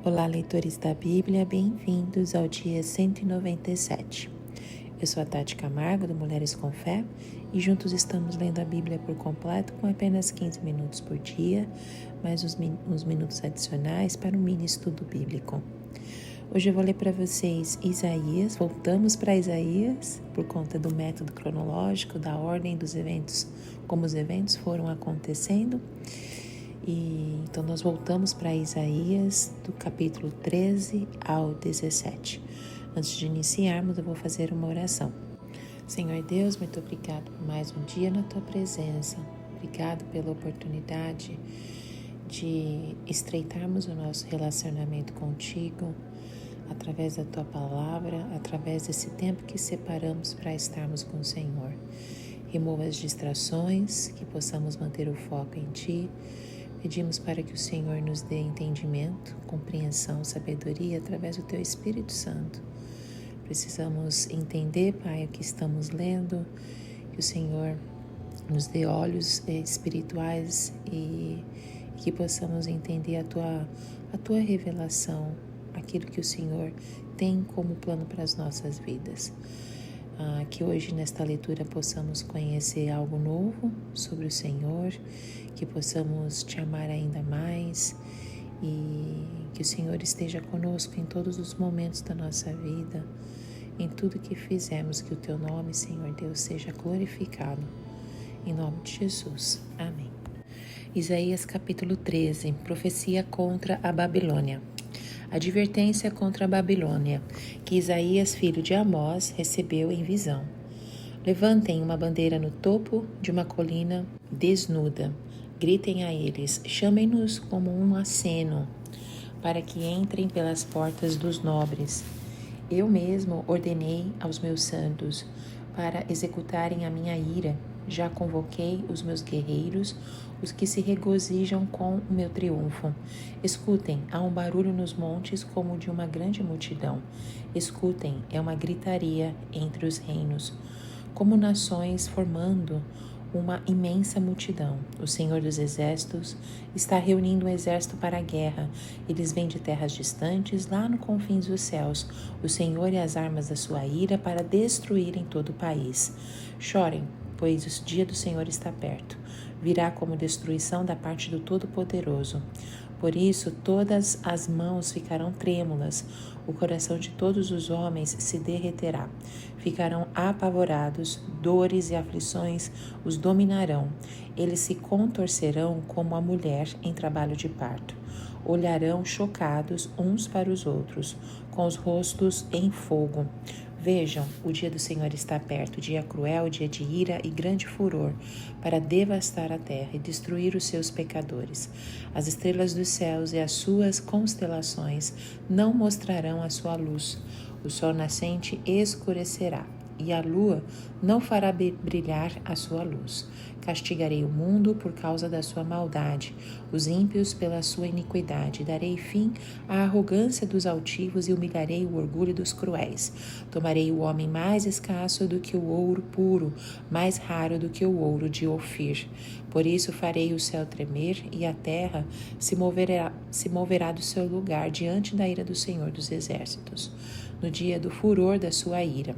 Olá, leitores da Bíblia, bem-vindos ao dia 197. Eu sou a Tati Camargo, do Mulheres com Fé, e juntos estamos lendo a Bíblia por completo com apenas 15 minutos por dia, mais uns minutos adicionais para um mini estudo bíblico. Hoje eu vou ler para vocês Isaías, voltamos para Isaías, por conta do método cronológico, da ordem dos eventos, como os eventos foram acontecendo. Então nós voltamos para Isaías, do capítulo 13 ao 17. Antes de iniciarmos, eu vou fazer uma oração. Senhor Deus, muito obrigado por mais um dia na Tua presença. Obrigado pela oportunidade de estreitarmos o nosso relacionamento contigo através da Tua palavra, através desse tempo que separamos para estarmos com o Senhor. Remova as distrações, que possamos manter o foco em Ti. Pedimos para que o Senhor nos dê entendimento, compreensão, sabedoria através do Teu Espírito Santo. Precisamos entender, Pai, o que estamos lendo, que o Senhor nos dê olhos espirituais e que possamos entender a Tua revelação, aquilo que o Senhor tem como plano para as nossas vidas. Que hoje nesta leitura possamos conhecer algo novo sobre o Senhor, que possamos Te amar ainda mais e que o Senhor esteja conosco em todos os momentos da nossa vida, em tudo que fizermos, que o Teu nome, Senhor Deus, seja glorificado. Em nome de Jesus. Amém. Isaías capítulo 13, profecia contra a Babilônia. Advertência contra a Babilônia, que Isaías, filho de Amós, recebeu em visão. Levantem uma bandeira no topo de uma colina desnuda. Gritem a eles, chamem-nos como um aceno, para que entrem pelas portas dos nobres. Eu mesmo ordenei aos meus santos para executarem a minha ira. Já convoquei os meus guerreiros, os que se regozijam com o meu triunfo. Escutem, há um barulho nos montes como de uma grande multidão. Escutem, é uma gritaria entre os reinos, como nações formando uma imensa multidão. O Senhor dos Exércitos está reunindo um exército para a guerra. Eles vêm de terras distantes, lá no confins dos céus. O Senhor e as armas da sua ira para destruírem todo o país. Chorem, pois o dia do Senhor está perto. Virá como destruição da parte do Todo-Poderoso. Por isso, todas as mãos ficarão trêmulas, o coração de todos os homens se derreterá. Ficarão apavorados, dores e aflições os dominarão. Eles se contorcerão como a mulher em trabalho de parto. Olharão chocados uns para os outros, com os rostos em fogo. Vejam, o dia do Senhor está perto, dia cruel, dia de ira e grande furor, para devastar a terra e destruir os seus pecadores. As estrelas dos céus e as suas constelações não mostrarão a sua luz. O sol nascente escurecerá, e a lua não fará brilhar a sua luz. Castigarei o mundo por causa da sua maldade, os ímpios pela sua iniquidade. Darei fim à arrogância dos altivos e humilharei o orgulho dos cruéis. Tomarei o homem mais escasso do que o ouro puro, mais raro do que o ouro de Ofir. Por isso farei o céu tremer e a terra se moverá do seu lugar diante da ira do Senhor dos Exércitos, no dia do furor da sua ira.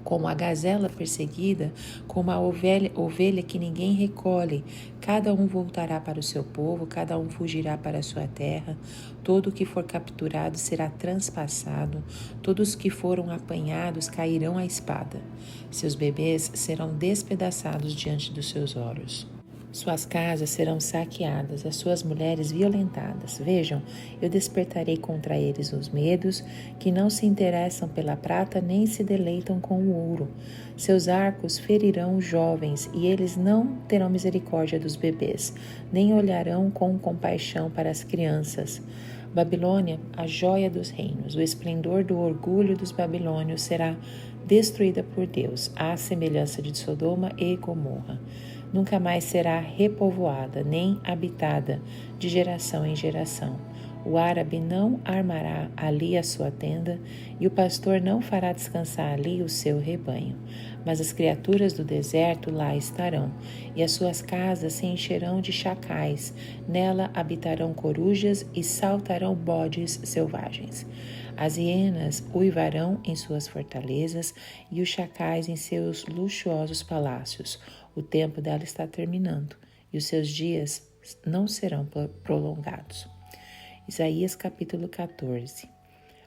Como a gazela perseguida, como a ovelha que ninguém recolhe, cada um voltará para o seu povo, cada um fugirá para a sua terra. Todo o que for capturado será transpassado, todos os que foram apanhados cairão à espada. Seus bebês serão despedaçados diante dos seus olhos. Suas casas serão saqueadas, as suas mulheres violentadas. Vejam, eu despertarei contra eles os medos, que não se interessam pela prata nem se deleitam com o ouro. Seus arcos ferirão os jovens, e eles não terão misericórdia dos bebês, nem olharão com compaixão para as crianças. Babilônia, a joia dos reinos, o esplendor do orgulho dos babilônios será destruída por Deus, à semelhança de Sodoma e Gomorra. Nunca mais será repovoada, nem habitada de geração em geração. O árabe não armará ali a sua tenda, e o pastor não fará descansar ali o seu rebanho. Mas as criaturas do deserto lá estarão, e as suas casas se encherão de chacais. Nela habitarão corujas e saltarão bodes selvagens. As hienas uivarão em suas fortalezas e os chacais em seus luxuosos palácios. O tempo dela está terminando, e os seus dias não serão prolongados. Isaías capítulo 14.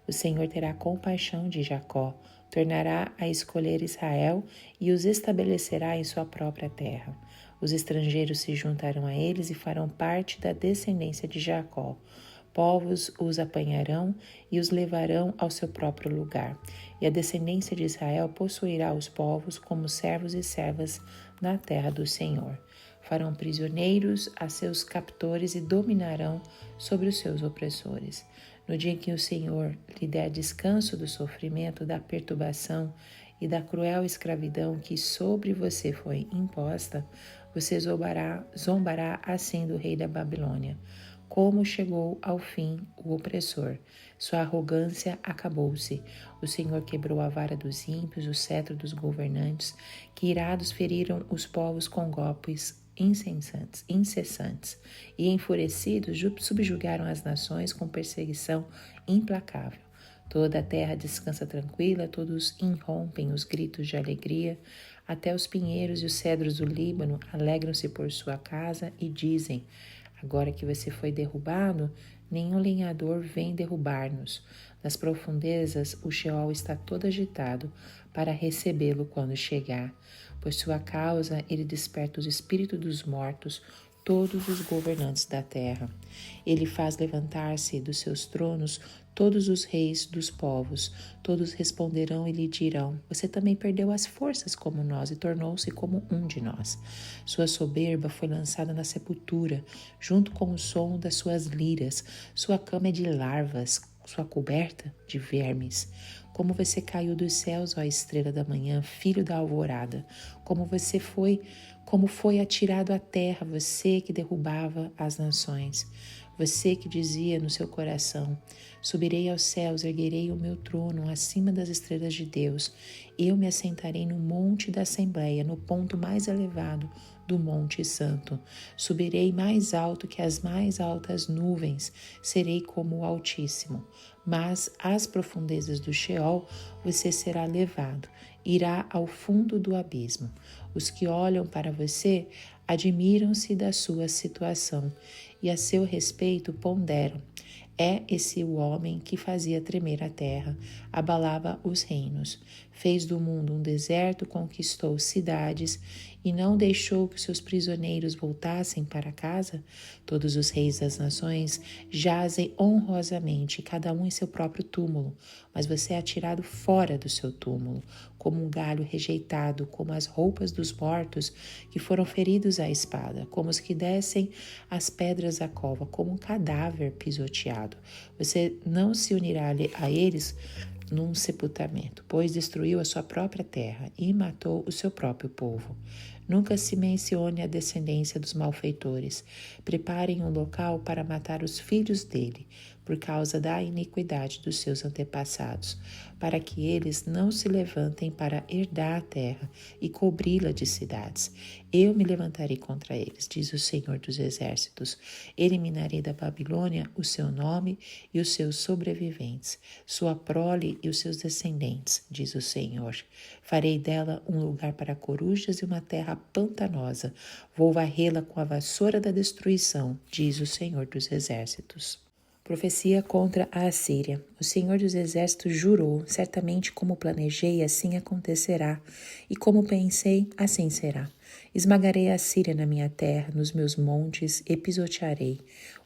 O Senhor terá compaixão de Jacó, tornará a escolher Israel e os estabelecerá em sua própria terra. Os estrangeiros se juntarão a eles e farão parte da descendência de Jacó. Povos os apanharão e os levarão ao seu próprio lugar. E a descendência de Israel possuirá os povos como servos e servas na terra do Senhor. Farão prisioneiros a seus captores e dominarão sobre os seus opressores. No dia em que o Senhor lhe der descanso do sofrimento, da perturbação e da cruel escravidão que sobre você foi imposta, você zombará assim do rei da Babilônia. Como chegou ao fim o opressor. Sua arrogância acabou-se. O Senhor quebrou a vara dos ímpios, o cetro dos governantes, que irados feriram os povos com golpes incessantes, e enfurecidos subjugaram as nações com perseguição implacável. Toda a terra descansa tranquila, todos irrompem os gritos de alegria, até os pinheiros e os cedros do Líbano alegram-se por sua casa e dizem: agora que você foi derrubado, nenhum lenhador vem derrubar-nos. Nas profundezas, o Sheol está todo agitado para recebê-lo quando chegar. Por sua causa, ele desperta os espíritos dos mortos, todos os governantes da terra. Ele faz levantar-se dos seus tronos todos os reis dos povos. Todos responderão e lhe dirão: você também perdeu as forças como nós e tornou-se como um de nós. Sua soberba foi lançada na sepultura, junto com o som das suas liras. Sua cama é de larvas, sua coberta de vermes. Como você caiu dos céus, ó estrela da manhã, filho da alvorada. Como foi atirado à terra, você que derrubava as nações. Você que dizia no seu coração: subirei aos céus, erguerei o meu trono acima das estrelas de Deus. Eu me assentarei no monte da Assembleia, no ponto mais elevado do Monte Santo. Subirei mais alto que as mais altas nuvens, serei como o Altíssimo. Mas às profundezas do Sheol você será levado, irá ao fundo do abismo. Os que olham para você admiram-se da sua situação e a seu respeito ponderam: é esse o homem que fazia tremer a terra, abalava os reinos, fez do mundo um deserto, conquistou cidades e não deixou que seus prisioneiros voltassem para casa? Todos os reis das nações jazem honrosamente, cada um em seu próprio túmulo, mas você é atirado fora do seu túmulo, como um galho rejeitado, como as roupas dos mortos que foram feridos à espada, como os que descem as pedras da cova, como um cadáver pisoteado. Você não se unirá a eles num sepultamento, pois destruiu a sua própria terra e matou o seu próprio povo. Nunca se mencione a descendência dos malfeitores. Preparem um local para matar os filhos dele, por causa da iniquidade dos seus antepassados, para que eles não se levantem para herdar a terra e cobri-la de cidades. Eu me levantarei contra eles, diz o Senhor dos Exércitos. Eliminarei da Babilônia o seu nome e os seus sobreviventes, sua prole e os seus descendentes, diz o Senhor. Farei dela um lugar para corujas e uma terra pantanosa. Vou varrê-la com a vassoura da destruição, diz o Senhor dos Exércitos. Profecia contra a Assíria. O Senhor dos Exércitos jurou: certamente como planejei, assim acontecerá, e como pensei, assim será. Esmagarei a Assíria na minha terra, nos meus montes, e pisotearei.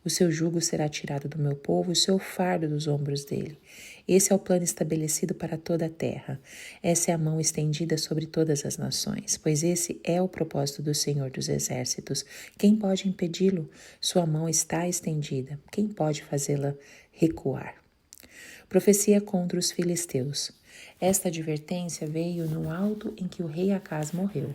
O seu jugo será tirado do meu povo, o seu fardo dos ombros dele. Esse é o plano estabelecido para toda a terra. Essa é a mão estendida sobre todas as nações, pois esse é o propósito do Senhor dos Exércitos. Quem pode impedi-lo? Sua mão está estendida. Quem pode fazê-la recuar? Profecia contra os filisteus. Esta advertência veio no alto em que o rei Acaz morreu.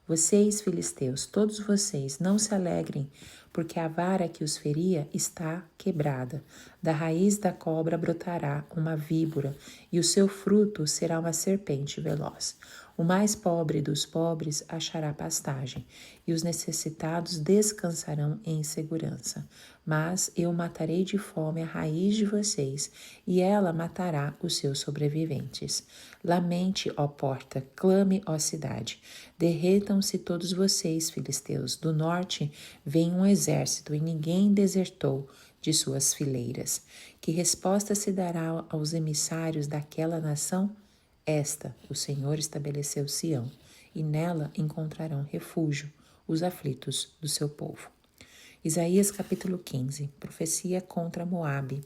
Vocês, filisteus, todos vocês, não se alegrem, porque a vara que os feria está quebrada. Da raiz da cobra brotará uma víbora, e o seu fruto será uma serpente veloz. O mais pobre dos pobres achará pastagem, e os necessitados descansarão em segurança. Mas eu matarei de fome a raiz de vocês, e ela matará os seus sobreviventes. Lamente, ó porta, clame, ó cidade. Derretam-se todos vocês, filisteus. Do norte vem um exército, e ninguém desertou de suas fileiras. Que resposta se dará aos emissários daquela nação? Esta, o Senhor estabeleceu Sião, e nela encontrarão refúgio os aflitos do seu povo. Isaías capítulo 15, profecia contra Moabe.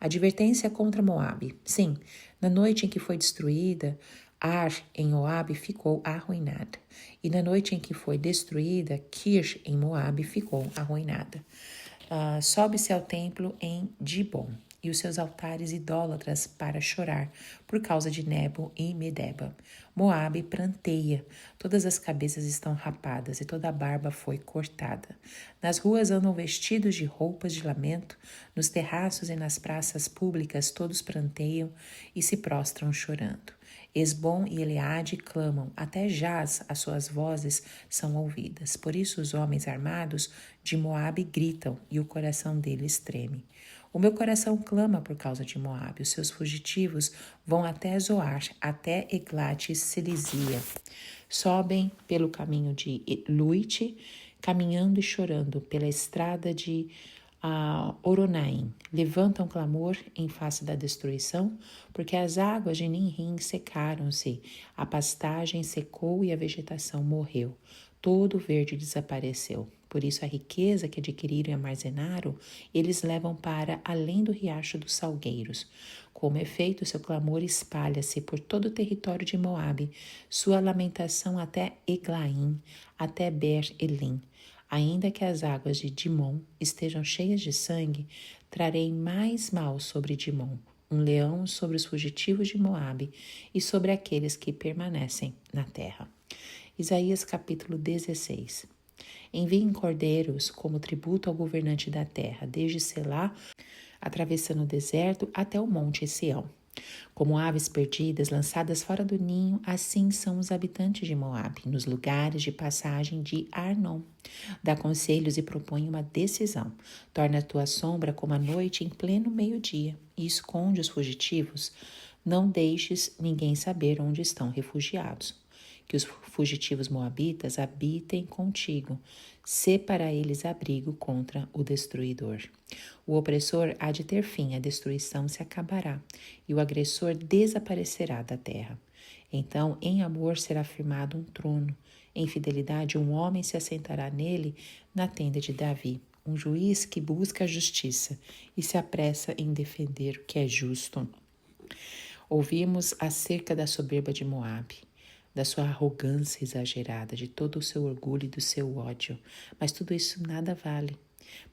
Advertência contra Moabe. Sim, na noite em que foi destruída, Ar em Moabe ficou arruinada, e na noite em que foi destruída, Kir em Moabe ficou arruinada. Sobe-se ao templo em Dibon, e os seus altares idólatras para chorar, por causa de Nebo e Medeba. Moabe pranteia, todas as cabeças estão rapadas e toda a barba foi cortada. Nas ruas andam vestidos de roupas de lamento, nos terraços e nas praças públicas todos pranteiam e se prostram chorando. Esbom e Eleade clamam, até Jaz as suas vozes são ouvidas. Por isso os homens armados de Moabe gritam e o coração deles treme. O meu coração clama por causa de Moabe, os seus fugitivos vão até Zoar, até Eglat Selizia. Sobem pelo caminho de Luite, caminhando e chorando pela estrada de Oronaim. Levantam clamor em face da destruição, porque as águas de Ninrim secaram-se, a pastagem secou e a vegetação morreu. Todo o verde desapareceu. Por isso a riqueza que adquiriram e armazenaram, eles levam para além do riacho dos salgueiros. Como efeito, seu clamor espalha-se por todo o território de Moabe, sua lamentação até Eglaim, até Ber-Elim. Ainda que as águas de Dimon estejam cheias de sangue, trarei mais mal sobre Dimon, um leão sobre os fugitivos de Moabe e sobre aqueles que permanecem na terra. Isaías capítulo 16. Enviem cordeiros como tributo ao governante da terra, desde Selá, atravessando o deserto até o monte Sião. Como aves perdidas, lançadas fora do ninho, assim são os habitantes de Moabe, nos lugares de passagem de Arnon. Dá conselhos e propõe uma decisão. Torna a tua sombra como a noite em pleno meio-dia e esconde os fugitivos. Não deixes ninguém saber onde estão refugiados. Que os fugitivos moabitas habitem contigo. Sê para eles abrigo contra o destruidor. O opressor há de ter fim, a destruição se acabará, e o agressor desaparecerá da terra. Então, em amor será firmado um trono, em fidelidade um homem se assentará nele na tenda de Davi, um juiz que busca a justiça e se apressa em defender o que é justo. Ouvimos acerca da soberba de Moabe, da sua arrogância exagerada, de todo o seu orgulho e do seu ódio, mas tudo isso nada vale.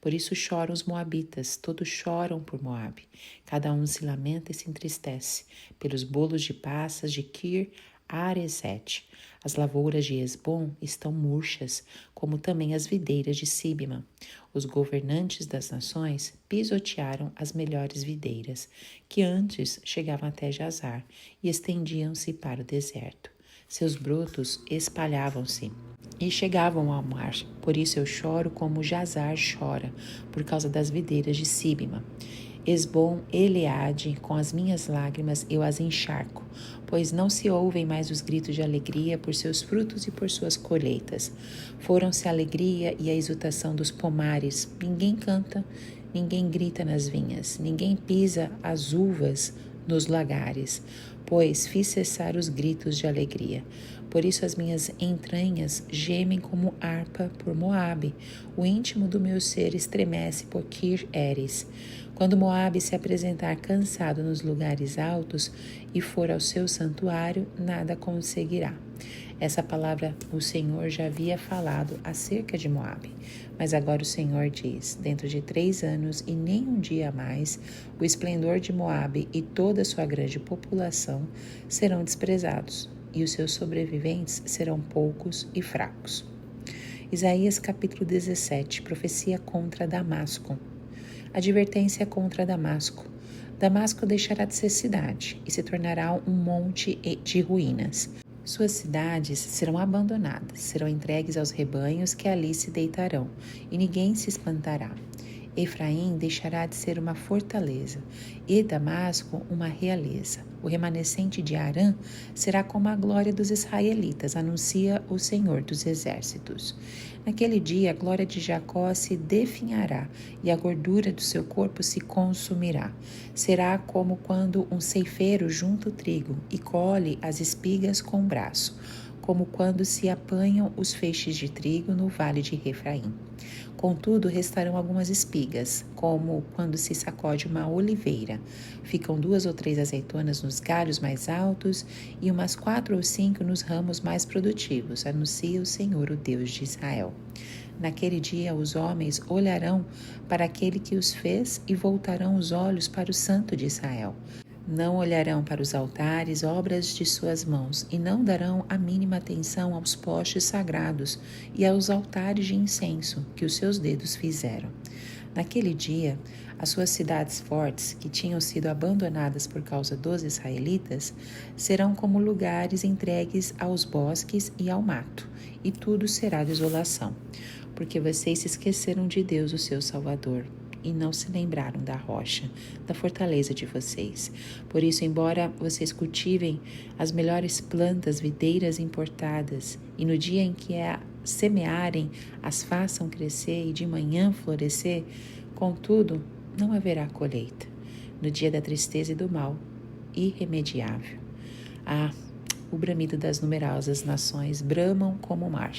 Por isso choram os moabitas, todos choram por Moabe. Cada um se lamenta e se entristece pelos bolos de passas de Kir Aresete. As lavouras de Esbom estão murchas, como também as videiras de Sibma. Os governantes das nações pisotearam as melhores videiras, que antes chegavam até Jazar e estendiam-se para o deserto. Seus brotos espalhavam-se e chegavam ao mar. Por isso eu choro como Jazar chora, por causa das videiras de Sibma. Esbom, Eleade, com as minhas lágrimas eu as encharco, pois não se ouvem mais os gritos de alegria por seus frutos e por suas colheitas. Foram-se a alegria e a exultação dos pomares. Ninguém canta, ninguém grita nas vinhas, ninguém pisa as uvas nos lagares, pois fiz cessar os gritos de alegria. Por isso as minhas entranhas gemem como harpa por Moabe. O íntimo do meu ser estremece por Kir Eres. Quando Moabe se apresentar cansado nos lugares altos e for ao seu santuário, nada conseguirá. Essa palavra o Senhor já havia falado acerca de Moabe. Mas agora o Senhor diz, dentro de 3 anos e nem um dia a mais, o esplendor de Moabe e toda a sua grande população serão desprezados, e os seus sobreviventes serão poucos e fracos. Isaías capítulo 17, profecia contra Damasco. Advertência contra Damasco. Damasco deixará de ser cidade e se tornará um monte de ruínas. Suas cidades serão abandonadas, serão entregues aos rebanhos que ali se deitarão, e ninguém se espantará. Efraim deixará de ser uma fortaleza, e Damasco uma realeza. O remanescente de Arã será como a glória dos israelitas, anuncia o Senhor dos Exércitos. Naquele dia a glória de Jacó se definhará, e a gordura do seu corpo se consumirá. Será como quando um ceifeiro junta o trigo e colhe as espigas com o braço, como quando se apanham os feixes de trigo no vale de Refraim. Contudo, restarão algumas espigas, como quando se sacode uma oliveira. Ficam 2 ou 3 azeitonas nos galhos mais altos e umas 4 ou 5 nos ramos mais produtivos, anuncia o Senhor, o Deus de Israel. Naquele dia os homens olharão para aquele que os fez e voltarão os olhos para o Santo de Israel. Não olharão para os altares, obras de suas mãos, e não darão a mínima atenção aos postes sagrados e aos altares de incenso que os seus dedos fizeram. Naquele dia, as suas cidades fortes, que tinham sido abandonadas por causa dos israelitas, serão como lugares entregues aos bosques e ao mato, e tudo será desolação, porque vocês se esqueceram de Deus, o seu Salvador, e não se lembraram da rocha, da fortaleza de vocês. Por isso, embora vocês cultivem as melhores plantas videiras importadas, e no dia em que semearem, as façam crescer e de manhã florescer, contudo, não haverá colheita. No dia da tristeza e do mal, irremediável. O bramido das numerosas nações bramam como o mar.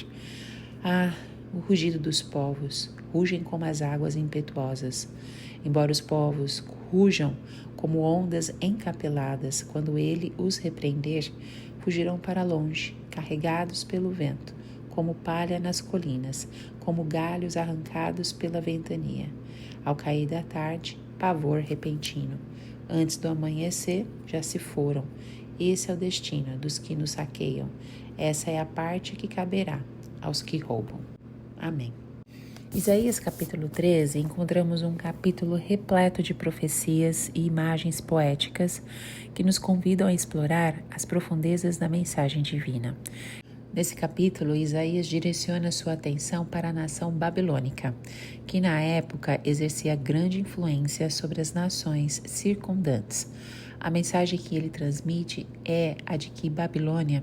O rugido dos povos rugem como as águas impetuosas. Embora os povos rujam como ondas encapeladas, quando ele os repreender, fugirão para longe, carregados pelo vento, como palha nas colinas, como galhos arrancados pela ventania. Ao cair da tarde, pavor repentino. Antes do amanhecer, já se foram. Esse é o destino dos que nos saqueiam. Essa é a parte que caberá aos que roubam. Amém. Isaías capítulo 13, encontramos um capítulo repleto de profecias e imagens poéticas que nos convidam a explorar as profundezas da mensagem divina. Nesse capítulo, Isaías direciona sua atenção para a nação babilônica, que na época exercia grande influência sobre as nações circundantes. A mensagem que ele transmite é a de que Babilônia,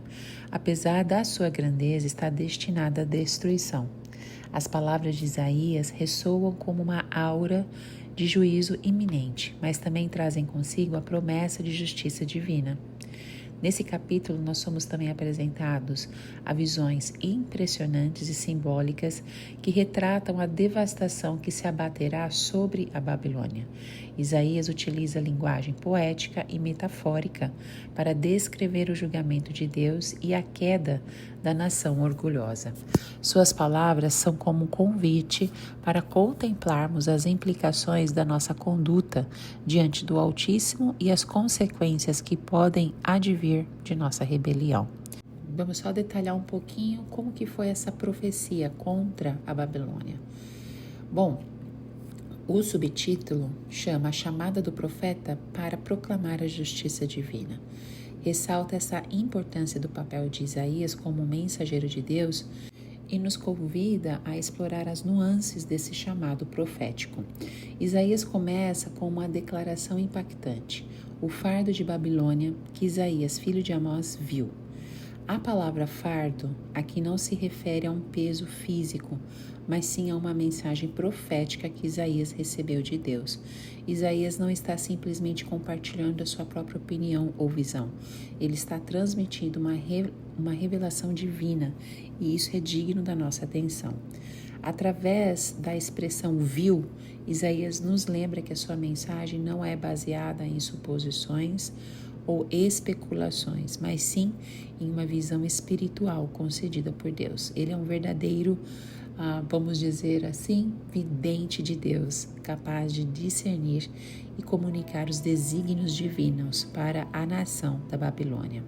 apesar da sua grandeza, está destinada à destruição. As palavras de Isaías ressoam como uma aura de juízo iminente, mas também trazem consigo a promessa de justiça divina. Nesse capítulo, nós somos também apresentados a visões impressionantes e simbólicas que retratam a devastação que se abaterá sobre a Babilônia. Isaías utiliza a linguagem poética e metafórica para descrever o julgamento de Deus e a queda da nação orgulhosa. Suas palavras são como um convite para contemplarmos as implicações da nossa conduta diante do Altíssimo e as consequências que podem advir de nossa rebelião. Vamos só detalhar um pouquinho como que foi essa profecia contra a Babilônia. Bom, o subtítulo chama a chamada do profeta para proclamar a justiça divina. Ressalta essa importância do papel de Isaías como mensageiro de Deus e nos convida a explorar as nuances desse chamado profético. Isaías começa com uma declaração impactante: o fardo de Babilônia que Isaías, filho de Amós, viu. A palavra fardo aqui não se refere a um peso físico, mas sim a uma mensagem profética que Isaías recebeu de Deus. Isaías não está simplesmente compartilhando a sua própria opinião ou visão. Ele está transmitindo uma revelação divina, e isso é digno da nossa atenção. Através da expressão viu, Isaías nos lembra que a sua mensagem não é baseada em suposições ou especulações, mas sim em uma visão espiritual concedida por Deus. Ele é um verdadeiro, vamos dizer assim, vidente de Deus, capaz de discernir e comunicar os desígnios divinos para a nação da Babilônia.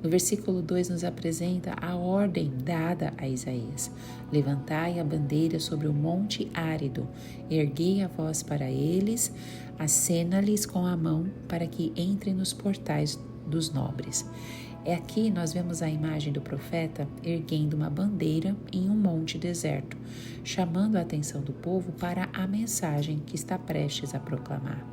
No versículo 2 nos apresenta a ordem dada a Isaías: levantai a bandeira sobre o monte árido, erguei a voz para eles, acena-lhes com a mão para que entrem nos portais dos nobres. Aqui nós vemos a imagem do profeta erguendo uma bandeira em um monte deserto, chamando a atenção do povo para a mensagem que está prestes a proclamar.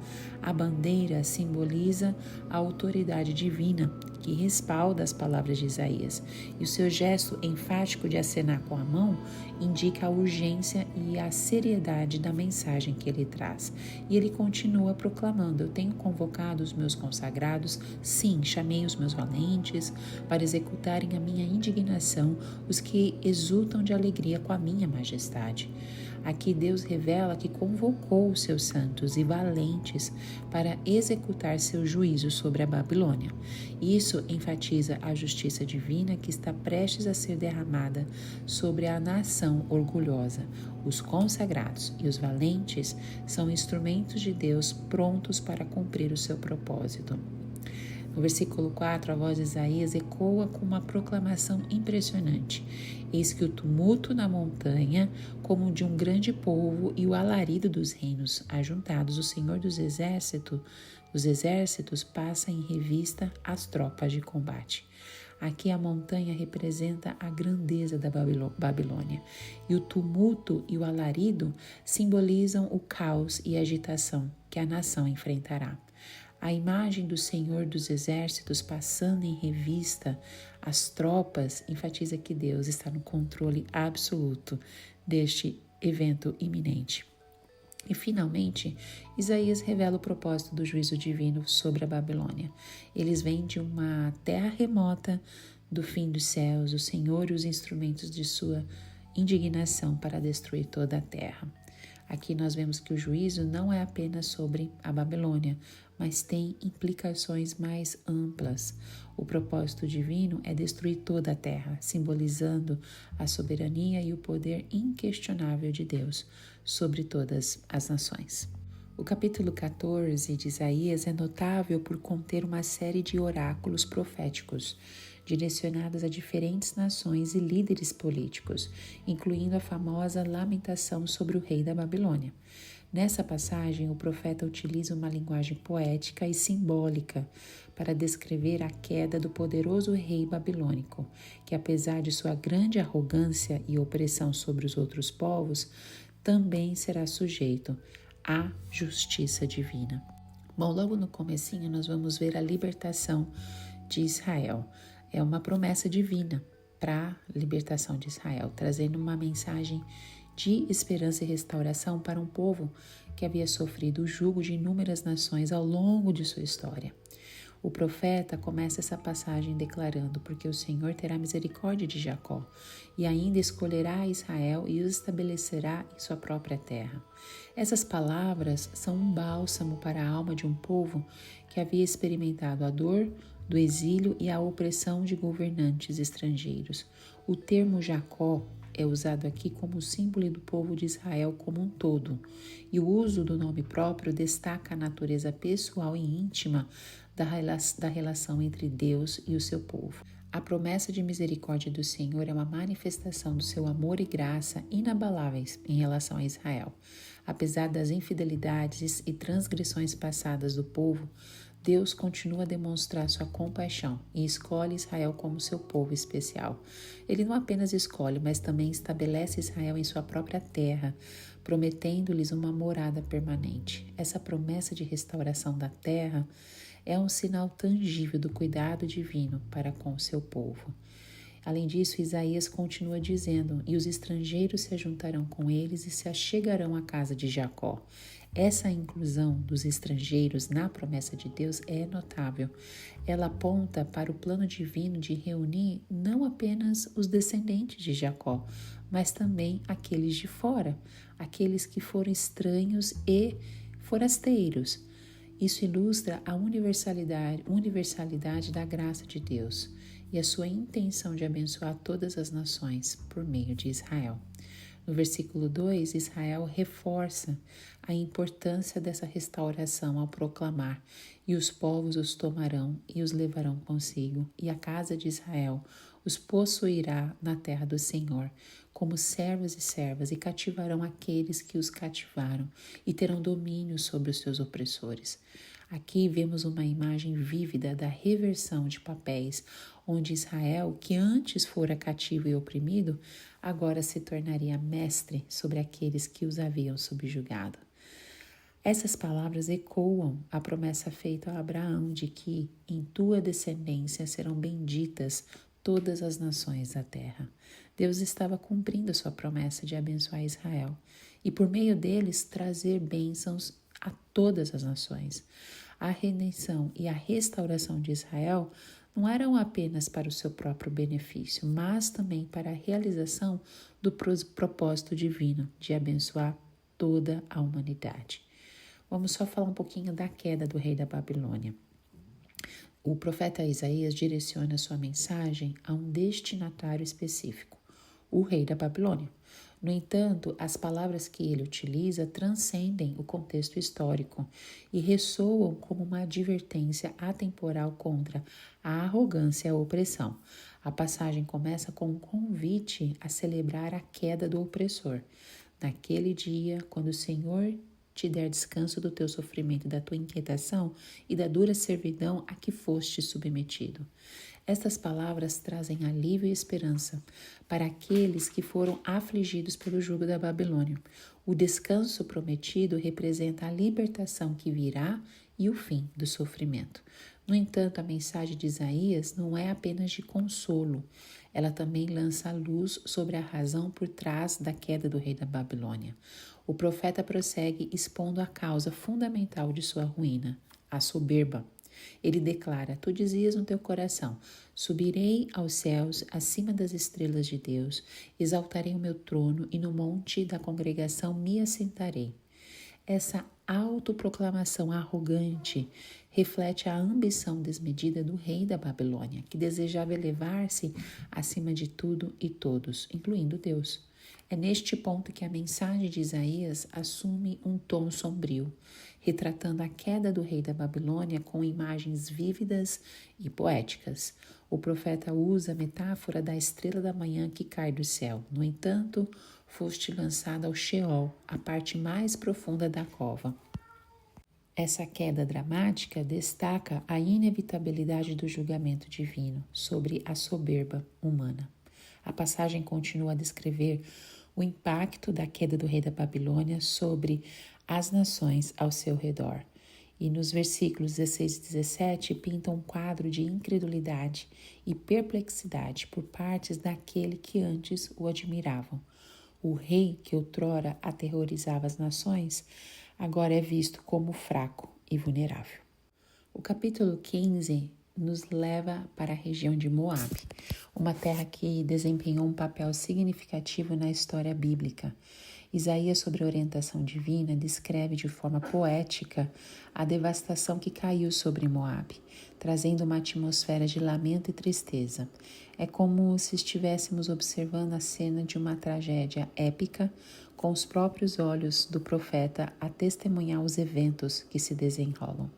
A bandeira simboliza a autoridade divina que respalda as palavras de Isaías, e o seu gesto enfático de acenar com a mão indica a urgência e a seriedade da mensagem que ele traz. E ele continua proclamando: eu tenho convocado os meus consagrados, sim, chamei os meus valentes, para executarem a minha indignação, os que exultam de alegria com a minha majestade. Aqui Deus revela que convocou os seus santos e valentes para executar seu juízo sobre a Babilônia. Isso enfatiza a justiça divina que está prestes a ser derramada sobre a nação orgulhosa. Os consagrados e os valentes são instrumentos de Deus prontos para cumprir o seu propósito. No versículo 4, a voz de Isaías ecoa com uma proclamação impressionante. Eis que o tumulto na montanha, como de um grande povo, e o alarido dos reinos ajuntados, o Senhor dos exércitos passa em revista as tropas de combate. Aqui a montanha representa a grandeza da Babilônia, e o tumulto e o alarido simbolizam o caos e agitação que a nação enfrentará. A imagem do Senhor dos Exércitos passando em revista as tropas enfatiza que Deus está no controle absoluto deste evento iminente. E, finalmente, Isaías revela o propósito do juízo divino sobre a Babilônia. Eles vêm de uma terra remota do fim dos céus, o Senhor e os instrumentos de sua indignação para destruir toda a terra. Aqui nós vemos que o juízo não é apenas sobre a Babilônia, mas tem implicações mais amplas. O propósito divino é destruir toda a terra, simbolizando a soberania e o poder inquestionável de Deus sobre todas as nações. O capítulo 14 de Isaías é notável por conter uma série de oráculos proféticos, direcionados a diferentes nações e líderes políticos, incluindo a famosa lamentação sobre o rei da Babilônia. Nessa passagem, o profeta utiliza uma linguagem poética e simbólica para descrever a queda do poderoso rei babilônico, que, apesar de sua grande arrogância e opressão sobre os outros povos, também será sujeito à justiça divina. Bom, logo no comecinho nós vamos ver a libertação de Israel. É uma promessa divina para a libertação de Israel, trazendo uma mensagem de esperança e restauração para um povo que havia sofrido o jugo de inúmeras nações ao longo de sua história. O profeta começa essa passagem declarando: porque o Senhor terá misericórdia de Jacó e ainda escolherá Israel e os estabelecerá em sua própria terra. Essas palavras são um bálsamo para a alma de um povo que havia experimentado a dor do exílio e a opressão de governantes estrangeiros. O termo Jacó é usado aqui como símbolo do povo de Israel como um todo, e o uso do nome próprio destaca a natureza pessoal e íntima da relação entre Deus e o seu povo. A promessa de misericórdia do Senhor é uma manifestação do seu amor e graça inabaláveis em relação a Israel. Apesar das infidelidades e transgressões passadas do povo, Deus continua a demonstrar sua compaixão e escolhe Israel como seu povo especial. Ele não apenas escolhe, mas também estabelece Israel em sua própria terra, prometendo-lhes uma morada permanente. Essa promessa de restauração da terra é um sinal tangível do cuidado divino para com o seu povo. Além disso, Isaías continua dizendo: e os estrangeiros se ajuntarão com eles e se achegarão à casa de Jacó. Essa inclusão dos estrangeiros na promessa de Deus é notável. Ela aponta para o plano divino de reunir não apenas os descendentes de Jacó, mas também aqueles de fora, aqueles que foram estranhos e forasteiros. Isso ilustra a universalidade da graça de Deus e a sua intenção de abençoar todas as nações por meio de Israel. No versículo 2, Israel reforça a importância dessa restauração ao proclamar: e os povos os tomarão e os levarão consigo, e a casa de Israel os possuirá na terra do Senhor, como servos e servas, e cativarão aqueles que os cativaram, e terão domínio sobre os seus opressores. Aqui vemos uma imagem vívida da reversão de papéis, onde Israel, que antes fora cativo e oprimido, agora se tornaria mestre sobre aqueles que os haviam subjugado. Essas palavras ecoam a promessa feita a Abraão de que em tua descendência serão benditas todas as nações da terra. Deus estava cumprindo sua promessa de abençoar Israel e por meio deles trazer bênçãos a todas as nações. A redenção e a restauração de Israel não eram apenas para o seu próprio benefício, mas também para a realização do propósito divino de abençoar toda a humanidade. Vamos só falar um pouquinho da queda do rei da Babilônia. O profeta Isaías direciona sua mensagem a um destinatário específico, o rei da Babilônia. No entanto, as palavras que ele utiliza transcendem o contexto histórico e ressoam como uma advertência atemporal contra a arrogância e a opressão. A passagem começa com um convite a celebrar a queda do opressor. Naquele dia, quando o Senhor te der descanso do teu sofrimento, da tua inquietação e da dura servidão a que foste submetido. Estas palavras trazem alívio e esperança para aqueles que foram afligidos pelo jugo da Babilônia. O descanso prometido representa a libertação que virá e o fim do sofrimento. No entanto, a mensagem de Isaías não é apenas de consolo. Ela também lança a luz sobre a razão por trás da queda do rei da Babilônia. O profeta prossegue expondo a causa fundamental de sua ruína, a soberba. Ele declara: tu dizias no teu coração, subirei aos céus acima das estrelas de Deus, exaltarei o meu trono e no monte da congregação me assentarei. Essa autoproclamação arrogante reflete a ambição desmedida do rei da Babilônia, que desejava elevar-se acima de tudo e todos, incluindo Deus. É neste ponto que a mensagem de Isaías assume um tom sombrio, retratando a queda do rei da Babilônia com imagens vívidas e poéticas. O profeta usa a metáfora da estrela da manhã que cai do céu. No entanto, foste lançado ao Sheol, a parte mais profunda da cova. Essa queda dramática destaca a inevitabilidade do julgamento divino sobre a soberba humana. A passagem continua a descrever o impacto da queda do rei da Babilônia sobre as nações ao seu redor. E nos versículos 16 e 17 pinta um quadro de incredulidade e perplexidade por partes daquele que antes o admiravam. O rei que outrora aterrorizava as nações, agora é visto como fraco e vulnerável. O capítulo 15 nos leva para a região de Moabe, uma terra que desempenhou um papel significativo na história bíblica. Isaías, sob a orientação divina, descreve de forma poética a devastação que caiu sobre Moabe, trazendo uma atmosfera de lamento e tristeza. É como se estivéssemos observando a cena de uma tragédia épica, com os próprios olhos do profeta a testemunhar os eventos que se desenrolam.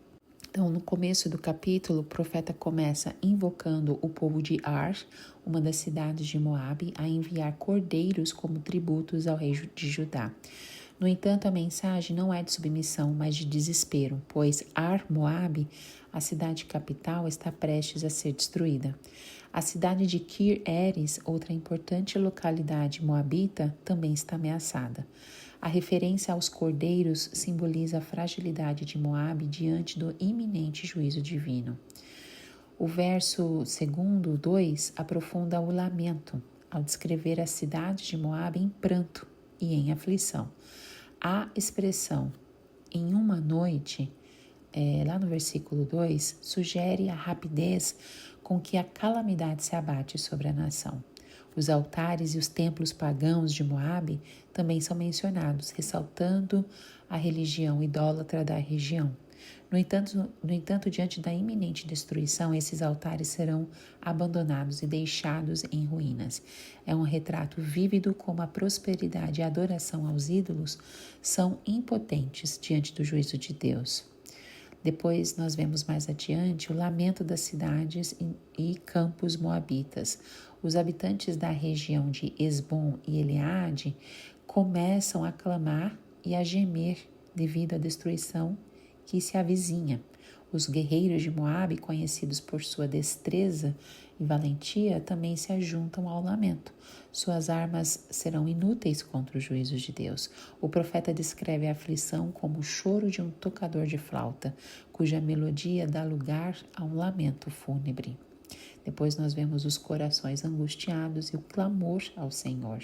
Então, no começo do capítulo, o profeta começa invocando o povo de Ar, uma das cidades de Moabe, a enviar cordeiros como tributos ao rei de Judá. No entanto, a mensagem não é de submissão, mas de desespero, pois Ar, Moabe, a cidade capital, está prestes a ser destruída. A cidade de Kir Eres, outra importante localidade moabita, também está ameaçada. A referência aos cordeiros simboliza a fragilidade de Moabe diante do iminente juízo divino. O verso 2, aprofunda o lamento, ao descrever a cidade de Moabe em pranto e em aflição. A expressão em uma noite, lá no versículo 2, sugere a rapidez com que a calamidade se abate sobre a nação. Os altares e os templos pagãos de Moabe também são mencionados, ressaltando a religião idólatra da região. No entanto, diante da iminente destruição, esses altares serão abandonados e deixados em ruínas. É um retrato vívido como a prosperidade e a adoração aos ídolos são impotentes diante do juízo de Deus. Depois nós vemos mais adiante o lamento das cidades e campos moabitas. Os habitantes da região de Esbom e Eleade começam a clamar e a gemer devido à destruição que se avizinha. Os guerreiros de Moabe, conhecidos por sua destreza e valentia, também se ajuntam ao lamento. Suas armas serão inúteis contra os juízos de Deus. O profeta descreve a aflição como o choro de um tocador de flauta, cuja melodia dá lugar a um lamento fúnebre. Depois nós vemos os corações angustiados e o clamor ao Senhor.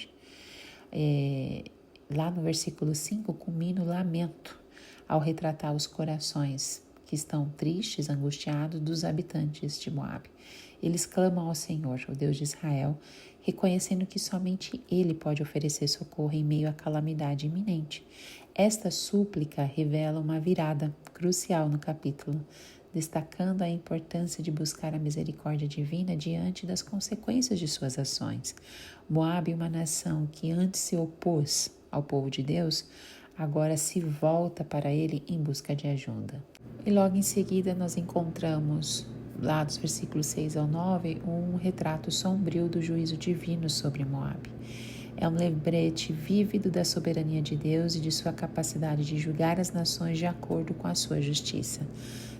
Lá no versículo 5 culmina o lamento ao retratar os corações que estão tristes, angustiados dos habitantes de Moabe. Eles clamam ao Senhor, o Deus de Israel, reconhecendo que somente Ele pode oferecer socorro em meio à calamidade iminente. Esta súplica revela uma virada crucial no capítulo, destacando a importância de buscar a misericórdia divina diante das consequências de suas ações. Moabe, uma nação que antes se opôs ao povo de Deus, agora se volta para ele em busca de ajuda. E logo em seguida nós encontramos, lá dos versículos 6 ao 9, um retrato sombrio do juízo divino sobre Moabe. É um lembrete vívido da soberania de Deus e de sua capacidade de julgar as nações de acordo com a sua justiça.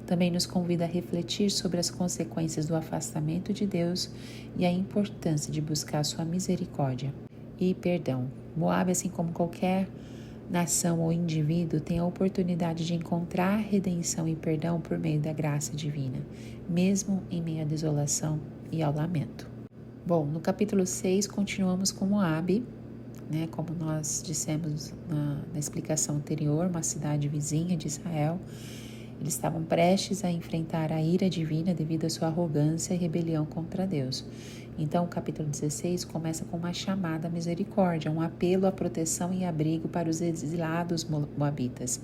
Também nos convida a refletir sobre as consequências do afastamento de Deus e a importância de buscar sua misericórdia e perdão. Moabe, assim como qualquer nação ou indivíduo, tem a oportunidade de encontrar redenção e perdão por meio da graça divina, mesmo em meio à desolação e ao lamento. Bom, no capítulo 6 continuamos com Moabe, como nós dissemos na explicação anterior, uma cidade vizinha de Israel. Eles estavam prestes a enfrentar a ira divina devido à sua arrogância e rebelião contra Deus. Então, o capítulo 16 começa com uma chamada à misericórdia, um apelo à proteção e abrigo para os exilados moabitas,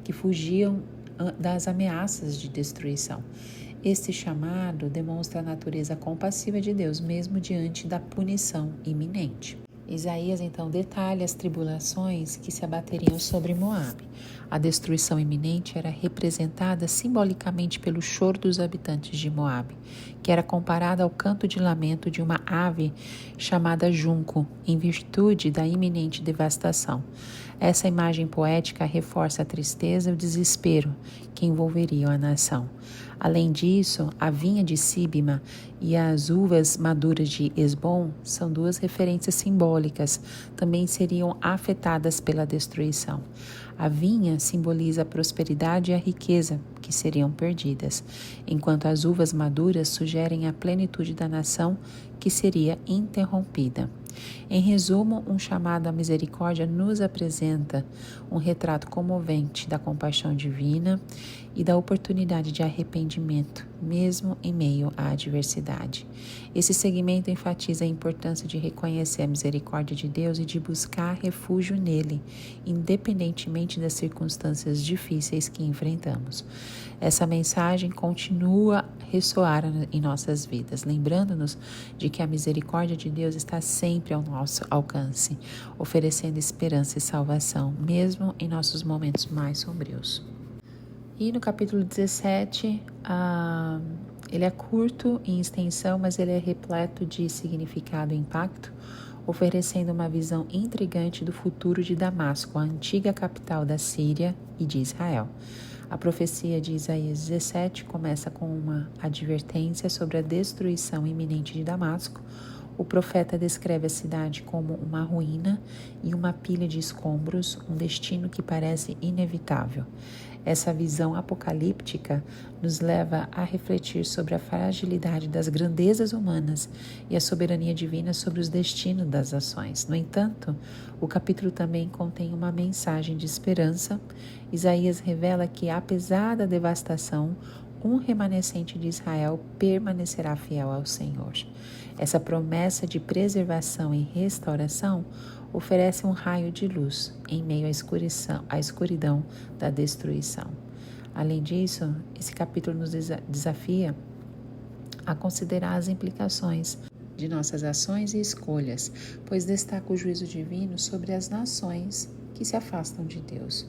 que fugiam das ameaças de destruição. Este chamado demonstra a natureza compassiva de Deus, mesmo diante da punição iminente. Isaías então detalha as tribulações que se abateriam sobre Moabe. A destruição iminente era representada simbolicamente pelo choro dos habitantes de Moabe, que era comparada ao canto de lamento de uma ave chamada junco, em virtude da iminente devastação. Essa imagem poética reforça a tristeza e o desespero que envolveriam a nação. Além disso, a vinha de Sibma e as uvas maduras de Esbom são duas referências simbólicas, também seriam afetadas pela destruição. A vinha simboliza a prosperidade e a riqueza, que seriam perdidas, enquanto as uvas maduras sugerem a plenitude da nação, que seria interrompida. Em resumo, um chamado à misericórdia nos apresenta um retrato comovente da compaixão divina e da oportunidade de arrependimento, mesmo em meio à adversidade. Esse segmento enfatiza a importância de reconhecer a misericórdia de Deus e de buscar refúgio nele, independentemente das circunstâncias difíceis que enfrentamos. Essa mensagem continua a ressoar em nossas vidas, lembrando-nos de que a misericórdia de Deus está sempre ao nosso alcance, oferecendo esperança e salvação, mesmo em nossos momentos mais sombrios. E no capítulo 17, ele é curto em extensão, mas ele é repleto de significado e impacto, oferecendo uma visão intrigante do futuro de Damasco, a antiga capital da Síria e de Israel. A profecia de Isaías 17 começa com uma advertência sobre a destruição iminente de Damasco. O profeta descreve a cidade como uma ruína e uma pilha de escombros, um destino que parece inevitável. Essa visão apocalíptica nos leva a refletir sobre a fragilidade das grandezas humanas e a soberania divina sobre os destinos das ações. No entanto, o capítulo também contém uma mensagem de esperança. Isaías revela que, apesar da devastação, um remanescente de Israel permanecerá fiel ao Senhor. Essa promessa de preservação e restauração oferece um raio de luz em meio à escuridão da destruição. Além disso, esse capítulo nos desafia a considerar as implicações de nossas ações e escolhas, pois destaca o juízo divino sobre as nações que se afastam de Deus.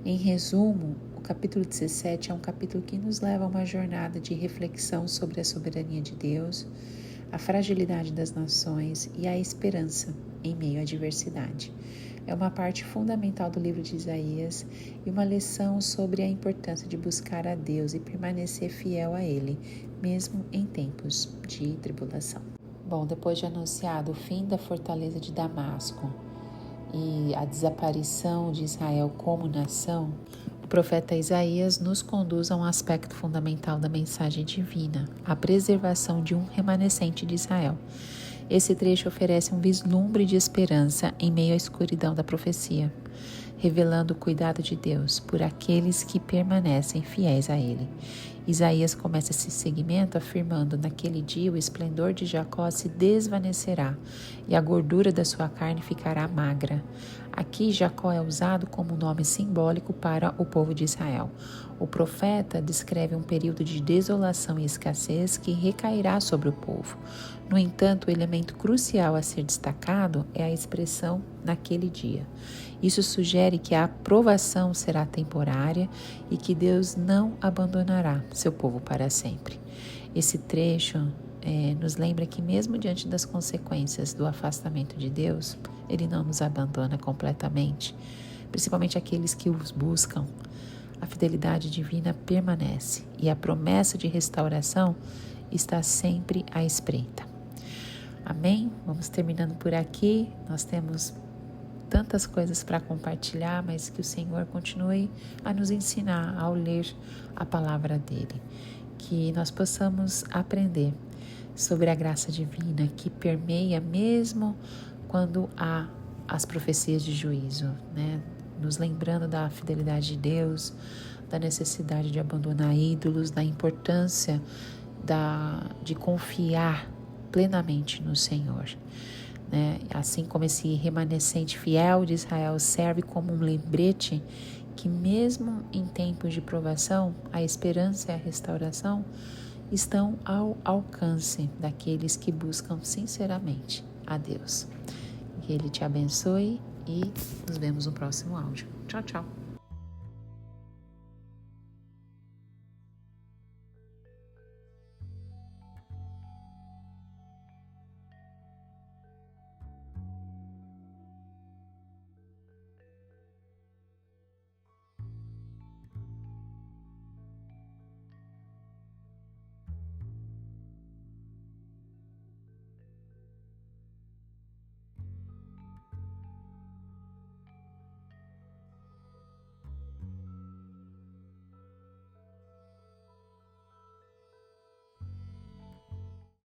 Em resumo, o capítulo 17 é um capítulo que nos leva a uma jornada de reflexão sobre a soberania de Deus, a fragilidade das nações e a esperança em meio à adversidade. É uma parte fundamental do livro de Isaías e uma lição sobre a importância de buscar a Deus e permanecer fiel a Ele, mesmo em tempos de tribulação. Bom, depois de anunciado o fim da fortaleza de Damasco e a desaparição de Israel como nação, o profeta Isaías nos conduz a um aspecto fundamental da mensagem divina, a preservação de um remanescente de Israel. Esse trecho oferece um vislumbre de esperança em meio à escuridão da profecia, revelando o cuidado de Deus por aqueles que permanecem fiéis a Ele. Isaías começa esse segmento afirmando: naquele dia o esplendor de Jacó se desvanecerá e a gordura da sua carne ficará magra. Aqui Jacó é usado como nome simbólico para o povo de Israel. O profeta descreve um período de desolação e escassez que recairá sobre o povo. No entanto, o elemento crucial a ser destacado é a expressão naquele dia. Isso sugere que a provação será temporária e que Deus não abandonará seu povo para sempre. Esse trecho nos lembra que mesmo diante das consequências do afastamento de Deus, Ele não nos abandona completamente, principalmente aqueles que os buscam. A fidelidade divina permanece e a promessa de restauração está sempre à espreita. Amém? Vamos terminando por aqui. Nós temos tantas coisas para compartilhar, mas que o Senhor continue a nos ensinar ao ler a palavra dele. Que nós possamos aprender sobre a graça divina que permeia mesmo quando há as profecias de juízo, né? Nos lembrando da fidelidade de Deus, da necessidade de abandonar ídolos, da importância de confiar plenamente no Senhor. Né? Assim como esse remanescente fiel de Israel serve como um lembrete que mesmo em tempos de provação, a esperança e a restauração estão ao alcance daqueles que buscam sinceramente a Deus. Que Ele te abençoe e nos vemos no próximo áudio. Tchau, tchau.